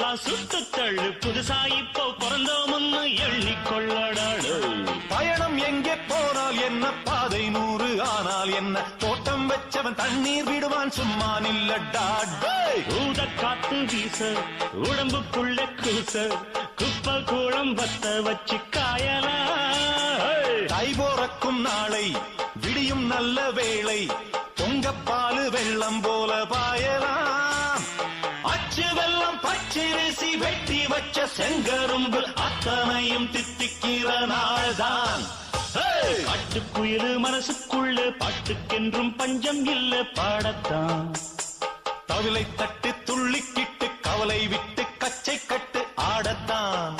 புதுசா சுட்டு தள்ளு புதுசா இப்போ பிறந்தோம்னு எண்ணிக்கொள்ளடாடு. பயணம் எங்கே போனால் என்ன, பாதை 100 ஆனால் என்ன, தோட்டம் வச்சவன் தண்ணீர் விடுவான் சும்மா நில்லடா. ஊத காத்து வீச உடம்புக்குள்ள கூச குப்பை கூளம் பத்த வச்சு காயலாம். தை போறக்கும் நாளை விடியும் நல்ல வேளை, பொங்கப்பாலு வெள்ளம் போல பாயலாம். அச்சு வெள்ளம் பச்சரிசி வெட்டி வச்ச செங்கரும்பு அத்தனையும் தித்திக்கிற நாள்தான். பட்டுக்குயிரு மனசுக்குள்ள பாட்டுக்கென்றும் பஞ்சம் இல்ல பாடத்தான். தவிலை தட்டு துள்ளிக்கிட்டு கவலை விட்டு கச்சை கட்டு ஆடத்தான்.